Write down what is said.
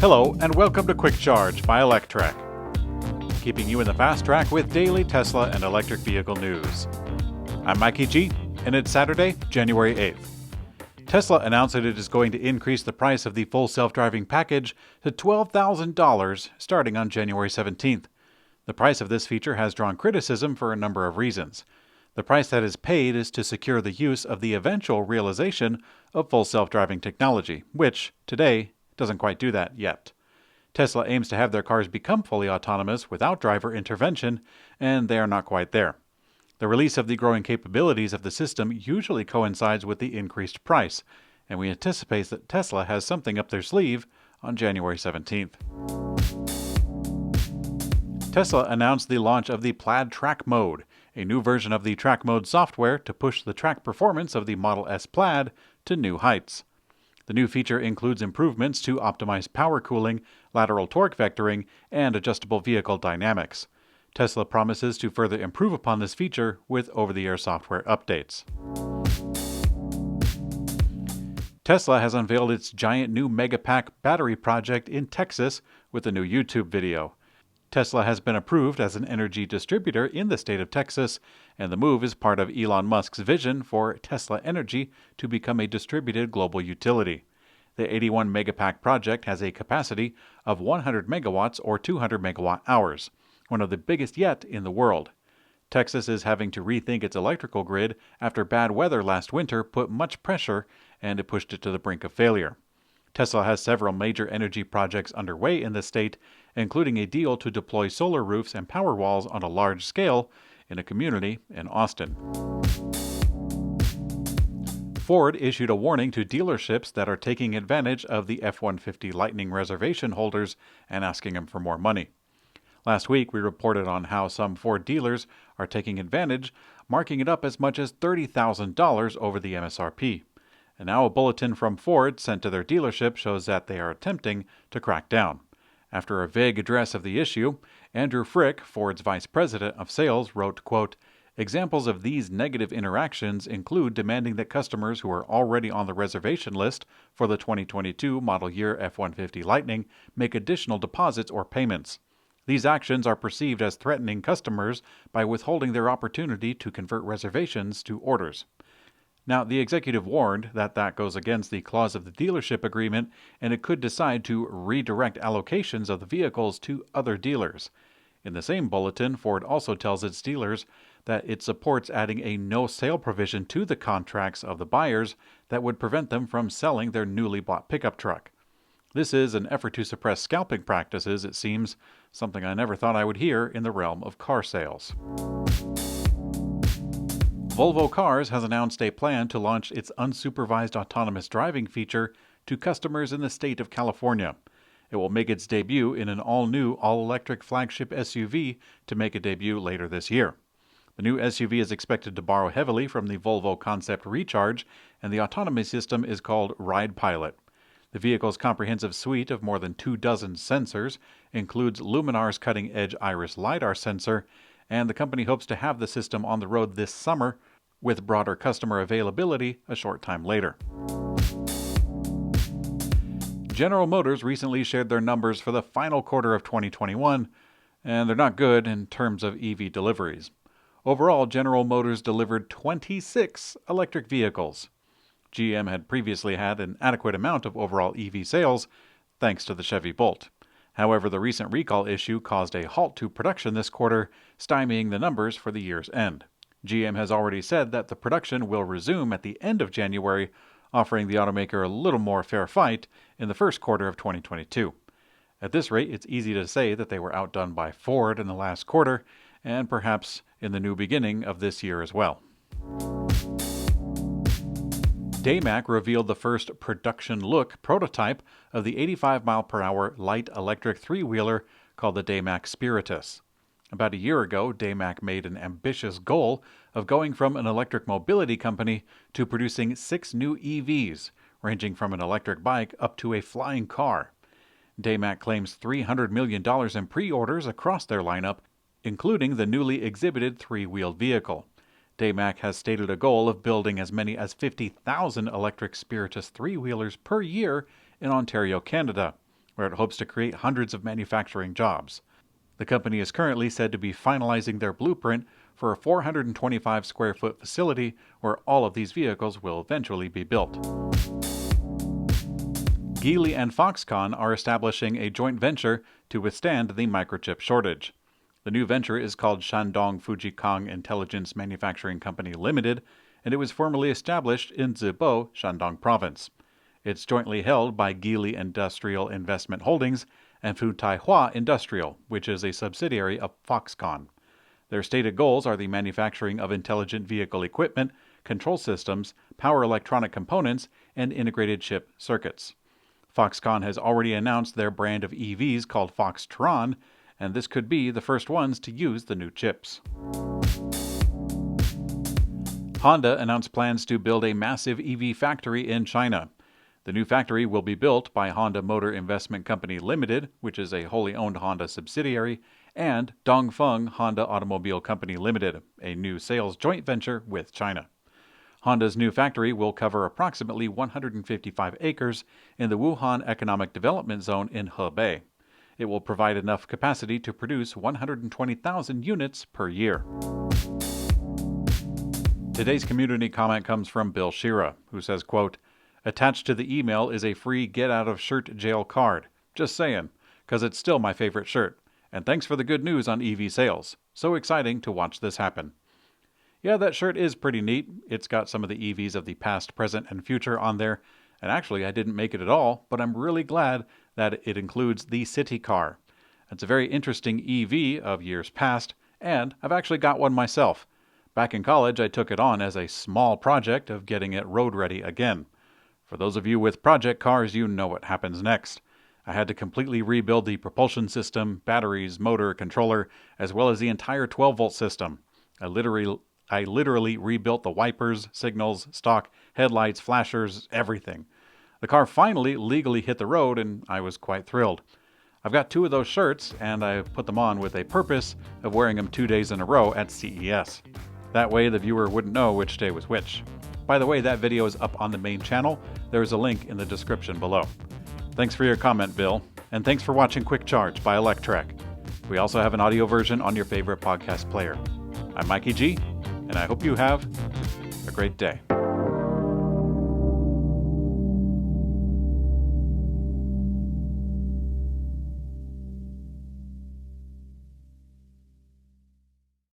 Hello, and welcome to Quick Charge by Electrek, keeping you in the fast track with daily Tesla and electric vehicle news. I'm Mikey G, and it's Saturday, January 8th. Tesla announced that it is going to increase the price of the full self-driving package to $12,000 starting on January 17th. The price of this feature has drawn criticism for a number of reasons. The price that is paid is to secure the use of the eventual realization of full self-driving technology, which, today, doesn't quite do that yet. Tesla aims to have their cars become fully autonomous without driver intervention, and they are not quite there. The release of the growing capabilities of the system usually coincides with the increased price, and we anticipate that Tesla has something up their sleeve on January 17th. Tesla announced the launch of the Plaid Track Mode, a new version of the Track Mode software to push the track performance of the Model S Plaid to new heights. The new feature includes improvements to optimize power cooling, lateral torque vectoring, and adjustable vehicle dynamics. Tesla promises to further improve upon this feature with over-the-air software updates. Tesla has unveiled its giant new Megapack battery project in Texas with a new YouTube video. Tesla has been approved as an energy distributor in the state of Texas, and the move is part of Elon Musk's vision for Tesla Energy to become a distributed global utility. The 81 Megapack project has a capacity of 100 megawatts or 200 megawatt hours, one of the biggest yet in the world. Texas is having to rethink its electrical grid after bad weather last winter put much pressure and it pushed it to the brink of failure. Tesla has several major energy projects underway in the state, including a deal to deploy solar roofs and power walls on a large scale in a community in Austin. Ford issued a warning to dealerships that are taking advantage of the F-150 Lightning reservation holders and asking them for more money. Last week, we reported on how some Ford dealers are taking advantage, marking it up as much as $30,000 over the MSRP. And now a bulletin from Ford sent to their dealership shows that they are attempting to crack down. After a vague address of the issue, Andrew Frick, Ford's vice president of sales, wrote, quote, "Examples of these negative interactions include demanding that customers who are already on the reservation list for the 2022 model year F-150 Lightning make additional deposits or payments. These actions are perceived as threatening customers by withholding their opportunity to convert reservations to orders." Now, the executive warned that that goes against the clause of the dealership agreement, and it could decide to redirect allocations of the vehicles to other dealers. In the same bulletin, Ford also tells its dealers that it supports adding a no-sale provision to the contracts of the buyers that would prevent them from selling their newly bought pickup truck. This is an effort to suppress scalping practices, it seems, something I never thought I would hear in the realm of car sales. Volvo Cars has announced a plan to launch its unsupervised autonomous driving feature to customers in the state of California. It will make its debut in an all-new, all-electric flagship SUV to make a debut later this year. The new SUV is expected to borrow heavily from the Volvo concept Recharge, and the autonomy system is called Ride Pilot. The vehicle's comprehensive suite of more than 24 sensors includes Luminar's cutting-edge Iris LiDAR sensor, and the company hopes to have the system on the road this summer, with broader customer availability a short time later. General Motors recently shared their numbers for the final quarter of 2021, and they're not good in terms of EV deliveries. Overall, General Motors delivered 26 electric vehicles. GM had previously had an adequate amount of overall EV sales, thanks to the Chevy Bolt. However, the recent recall issue caused a halt to production this quarter, stymieing the numbers for the year's end. GM has already said that the production will resume at the end of January, offering the automaker a little more fair fight in the first quarter of 2022. At this rate, it's easy to say that they were outdone by Ford in the last quarter, and perhaps in the new beginning of this year as well. Daymak revealed the first production-look prototype of the 85-mile-per-hour light electric three-wheeler called the Daymak Spiritus. About a year ago, Daymak made an ambitious goal of going from an electric mobility company to producing 6 new EVs, ranging from an electric bike up to a flying car. Daymak claims $300 million in pre-orders across their lineup, including the newly exhibited three-wheeled vehicle. Daymak has stated a goal of building as many as 50,000 electric Spiritus three-wheelers per year in Ontario, Canada, where it hopes to create hundreds of manufacturing jobs. The company is currently said to be finalizing their blueprint for a 425 square foot facility where all of these vehicles will eventually be built. Geely and Foxconn are establishing a joint venture to withstand the microchip shortage. The new venture is called Shandong Fujikang Intelligence Manufacturing Company Limited, and it was formally established in Zibo, Shandong Province. It's jointly held by Geely Industrial Investment Holdings and Futaihua Industrial, which is a subsidiary of Foxconn. Their stated goals are the manufacturing of intelligent vehicle equipment, control systems, power electronic components, and integrated chip circuits. Foxconn has already announced their brand of EVs called Foxtron, and this could be the first ones to use the new chips. Honda announced plans to build a massive EV factory in China. The new factory will be built by Honda Motor Investment Company Limited, which is a wholly owned Honda subsidiary, and Dongfeng Honda Automobile Company Limited, a new sales joint venture with China. Honda's new factory will cover approximately 155 acres in the Wuhan Economic Development Zone in Hebei. It will provide enough capacity to produce 120,000 units per year. Today's community comment comes from Bill Shira, who says, quote, "Attached to the email is a free get-out-of-shirt jail card. Just saying, 'cause it's still my favorite shirt. And thanks for the good news on EV sales. So exciting to watch this happen." Yeah, that shirt is pretty neat. It's got some of the EVs of the past, present, and future on there. And actually, I didn't make it at all, but I'm really glad that it includes the city car. It's a very interesting EV of years past, and I've actually got one myself. Back in college, I took it on as a small project of getting it road ready again. For those of you with project cars, you know what happens next. I had to completely rebuild the propulsion system, batteries, motor, controller, as well as the entire 12-volt system. I literally rebuilt the wipers, signals, stock, headlights, flashers, everything. The car finally legally hit the road, and I was quite thrilled. I've got 2 of those shirts, and I put them on with a purpose of wearing them 2 days in a row at CES. That way the viewer wouldn't know which day was which. By the way, that video is up on the main channel. There is a link in the description below. Thanks for your comment, Bill, and thanks for watching Quick Charge by Electrek. We also have an audio version on your favorite podcast player. I'm Mikey G, and I hope you have a great day.